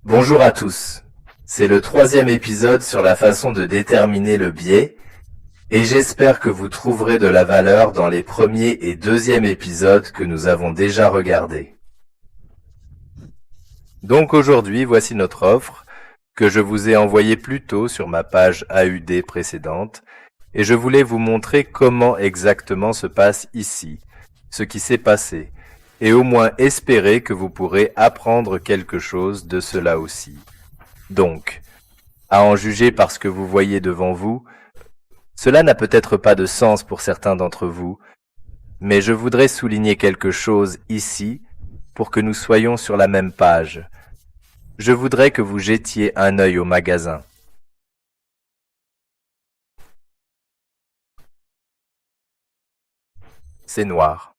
Bonjour à tous. C'est le 3e épisode sur la façon de déterminer le biais, et j'espère que vous trouverez de la valeur dans les premiers et 2e épisodes que nous avons déjà regardés. Donc aujourd'hui, voici notre offre, que je vous ai envoyée plus tôt sur ma page AUD précédente, et je voulais vous montrer comment exactement se passe ici, ce qui s'est passé, et au moins espérer que vous pourrez apprendre quelque chose de cela aussi. Donc, à en juger par ce que vous voyez devant vous, cela n'a peut-être pas de sens pour certains d'entre vous, mais je voudrais souligner quelque chose ici pour que nous soyons sur la même page. Je voudrais que vous jettiez un œil au magasin. C'est noir.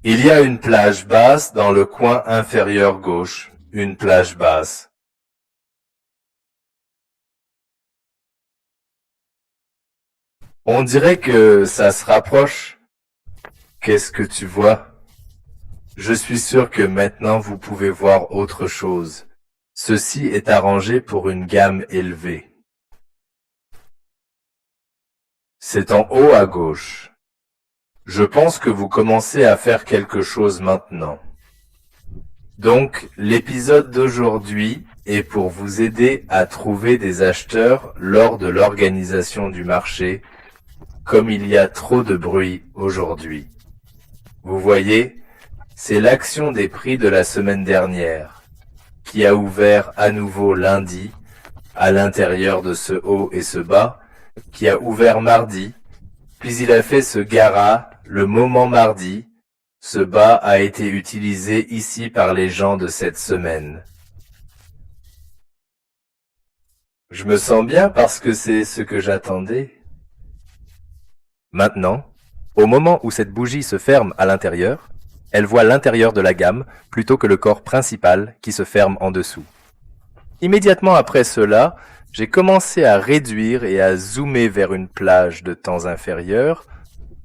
Il y a une plage basse dans le coin inférieur gauche, une plage basse. On dirait que ça se rapproche. Qu'est-ce que tu vois? Je suis sûr que maintenant vous pouvez voir autre chose. Ceci est arrangé pour une gamme élevée. C'est en haut à gauche. Je pense que vous commencez à faire quelque chose maintenant. Donc, l'épisode d'aujourd'hui est pour vous aider à trouver des acheteurs lors de l'organisation du marché, comme il y a trop de bruit aujourd'hui. Vous voyez, c'est l'action des prix de la semaine dernière, qui a ouvert à nouveau lundi, à l'intérieur de ce haut et ce bas, qui a ouvert mardi, puis il a fait ce gara le moment mardi. Ce bas a été utilisé ici par les gens de cette semaine. Je me sens bien parce que c'est ce que j'attendais. Maintenant, au moment où cette bougie se ferme à l'intérieur, elle voit l'intérieur de la gamme plutôt que le corps principal qui se ferme en dessous. Immédiatement après cela, j'ai commencé à réduire et à zoomer vers une plage de temps inférieur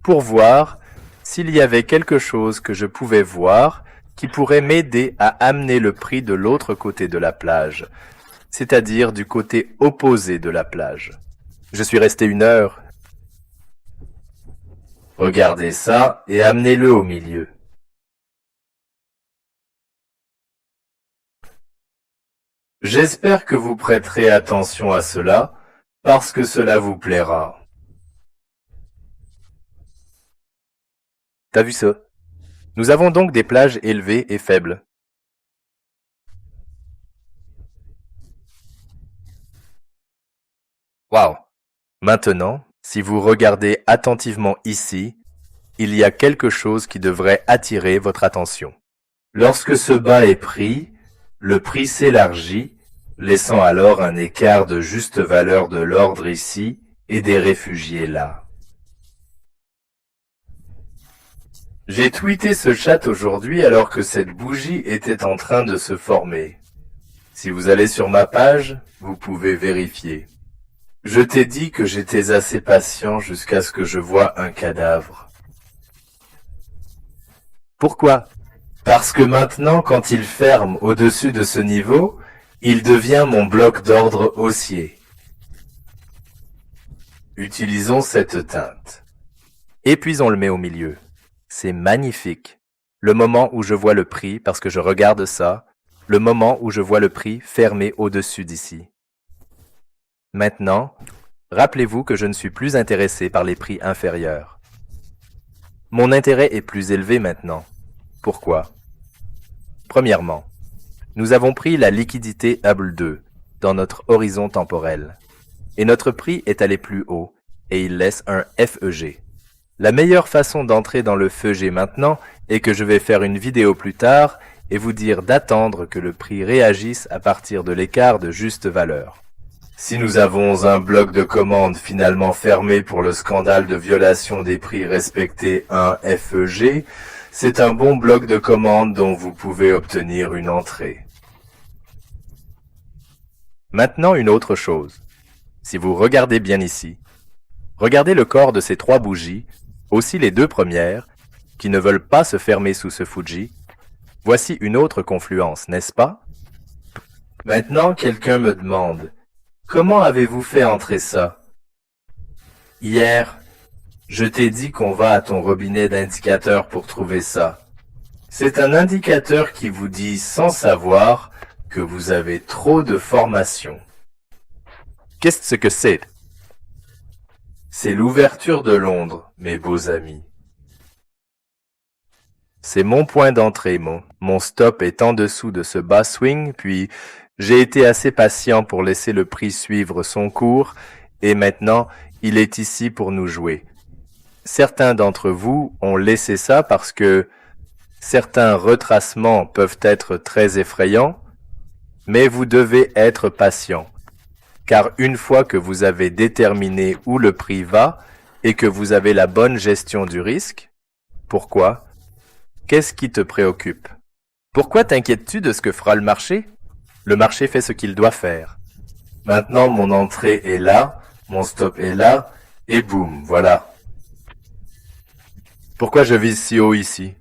pour voir s'il y avait quelque chose que je pouvais voir qui pourrait m'aider à amener le prix de l'autre côté de la plage, c'est-à-dire du côté opposé de la plage. Je suis resté 1 heure. Regardez ça et amenez-le au milieu. J'espère que vous prêterez attention à cela, parce que cela vous plaira. T'as vu ça? Nous avons donc des plages élevées et faibles. Waouh! Maintenant, si vous regardez attentivement ici, il y a quelque chose qui devrait attirer votre attention. Lorsque ce bas est pris, le prix s'élargit, laissant alors un écart de juste valeur de l'ordre ici et des réfugiés là. J'ai tweeté ce chat aujourd'hui alors que cette bougie était en train de se former. Si vous allez sur ma page, vous pouvez vérifier. Je t'ai dit que j'étais assez patient jusqu'à ce que je voie un cadavre. Pourquoi? Parce que maintenant, quand il ferme au-dessus de ce niveau, il devient mon bloc d'ordre haussier. Utilisons cette teinte. Et puis on le met au milieu. C'est magnifique. Le moment où je vois le prix, parce que je regarde ça, le moment où je vois le prix fermé au-dessus d'ici. Maintenant, rappelez-vous que je ne suis plus intéressé par les prix inférieurs. Mon intérêt est plus élevé maintenant. Pourquoi? Premièrement, nous avons pris la liquidité Hubble 2 dans notre horizon temporel, et notre prix est allé plus haut, et il laisse un FEG. La meilleure façon d'entrer dans le FEG maintenant, et que je vais faire une vidéo plus tard, et vous dire d'attendre que le prix réagisse à partir de l'écart de juste valeur. Si nous avons un bloc de commande finalement fermé pour le scandale de violation des prix respectés 1 FEG, c'est un bon bloc de commande dont vous pouvez obtenir une entrée. Maintenant une autre chose. Si vous regardez bien ici, regardez le corps de ces 3 bougies, aussi les 2 premières, qui ne veulent pas se fermer sous ce Fuji. Voici une autre confluence, n'est-ce pas? Maintenant, quelqu'un me demande, comment avez-vous fait entrer ça? Hier, je t'ai dit qu'on va à ton robinet d'indicateur pour trouver ça. C'est un indicateur qui vous dit sans savoir que vous avez trop de formation. Qu'est-ce que c'est? C'est l'ouverture de Londres, mes beaux amis. C'est mon point d'entrée, mon stop est en dessous de ce bas swing, puis j'ai été assez patient pour laisser le prix suivre son cours, et maintenant il est ici pour nous jouer. Certains d'entre vous ont laissé ça parce que certains retracements peuvent être très effrayants, mais vous devez être patient, car une fois que vous avez déterminé où le prix va et que vous avez la bonne gestion du risque, pourquoi? Qu'est-ce qui te préoccupe? Pourquoi t'inquiètes-tu de ce que fera le marché? Le marché fait ce qu'il doit faire. Maintenant, mon entrée est là, mon stop est là, et boum, voilà. Pourquoi je vise si haut ici?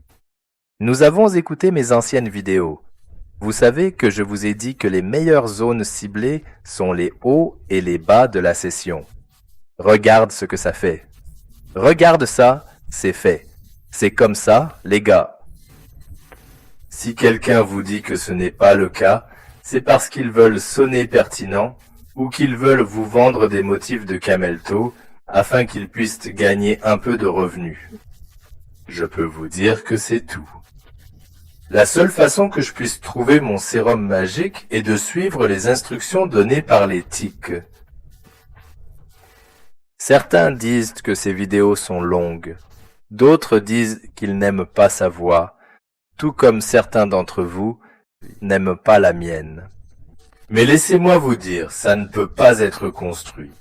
Nous avons écouté mes anciennes vidéos. Vous savez que je vous ai dit que les meilleures zones ciblées sont les hauts et les bas de la session. Regarde ce que ça fait. Regarde ça, c'est fait. C'est comme ça, les gars. Si quelqu'un vous dit que ce n'est pas le cas, c'est parce qu'ils veulent sonner pertinent ou qu'ils veulent vous vendre des motifs de camel-toe afin qu'ils puissent gagner un peu de revenus. Je peux vous dire que c'est tout. La seule façon que je puisse trouver mon sérum magique est de suivre les instructions données par les tics. Certains disent que ces vidéos sont longues. D'autres disent qu'ils n'aiment pas sa voix, tout comme certains d'entre vous n'aiment pas la mienne. Mais laissez-moi vous dire, ça ne peut pas être construit.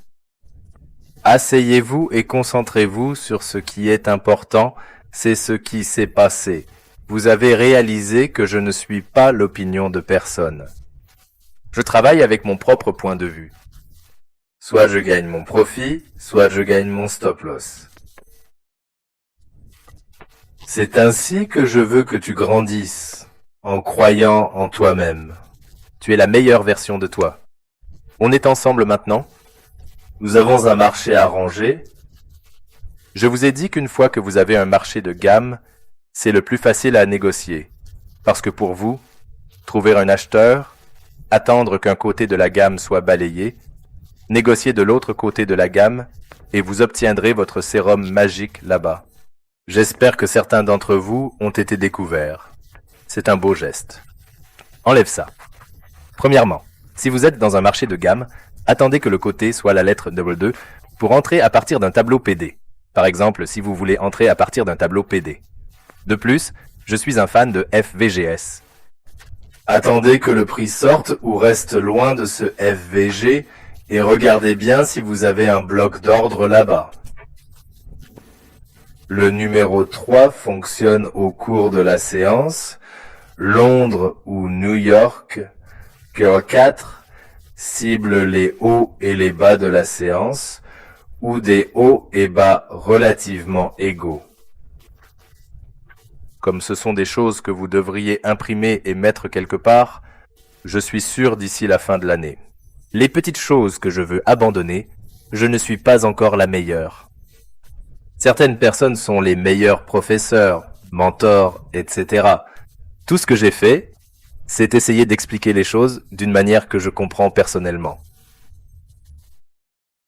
Asseyez-vous et concentrez-vous sur ce qui est important, c'est ce qui s'est passé. Vous avez réalisé que je ne suis pas l'opinion de personne. Je travaille avec mon propre point de vue. Soit je gagne mon profit, soit je gagne mon stop-loss. C'est ainsi que je veux que tu grandisses, en croyant en toi-même. Tu es la meilleure version de toi. On est ensemble maintenant? Nous avons un marché à ranger. Je vous ai dit qu'une fois que vous avez un marché de gamme, c'est le plus facile à négocier. Parce que pour vous, trouver un acheteur, attendre qu'un côté de la gamme soit balayé, négocier de l'autre côté de la gamme, et vous obtiendrez votre sérum magique là-bas. J'espère que certains d'entre vous ont été découverts. C'est un beau geste. Enlève ça. Premièrement, si vous êtes dans un marché de gamme, attendez que le côté soit la lettre 2 pour entrer à partir d'un tableau PD. Par exemple, si vous voulez entrer à partir d'un tableau PD. De plus, je suis un fan de FVGS. Attendez que le prix sorte ou reste loin de ce FVG et regardez bien si vous avez un bloc d'ordre là-bas. Le numéro 3 fonctionne au cours de la séance. Londres ou New York. Cœur 4 cible les hauts et les bas de la séance ou des hauts et bas relativement égaux. Comme ce sont des choses que vous devriez imprimer et mettre quelque part, je suis sûr d'ici la fin de l'année. Les petites choses que je veux abandonner, je ne suis pas encore la meilleure. Certaines personnes sont les meilleurs professeurs, mentors, etc. Tout ce que j'ai fait, c'est essayer d'expliquer les choses d'une manière que je comprends personnellement.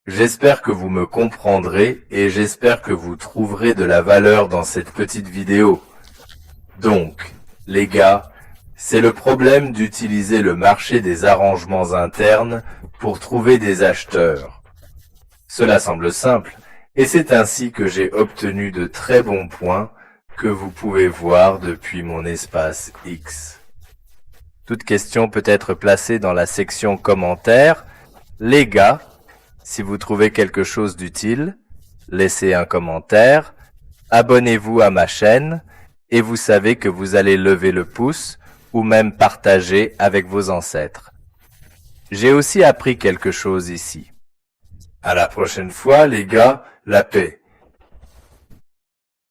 J'espère que vous me comprendrez et j'espère que vous trouverez de la valeur dans cette petite vidéo. Donc, les gars, c'est le problème d'utiliser le marché des arrangements internes pour trouver des acheteurs. Cela semble simple, et c'est ainsi que j'ai obtenu de très bons points que vous pouvez voir depuis mon espace X. Toute question peut être placée dans la section commentaires. Les gars, si vous trouvez quelque chose d'utile, laissez un commentaire, abonnez-vous à ma chaîne, et vous savez que vous allez lever le pouce ou même partager avec vos ancêtres. J'ai aussi appris quelque chose ici. À la prochaine fois, les gars, la paix.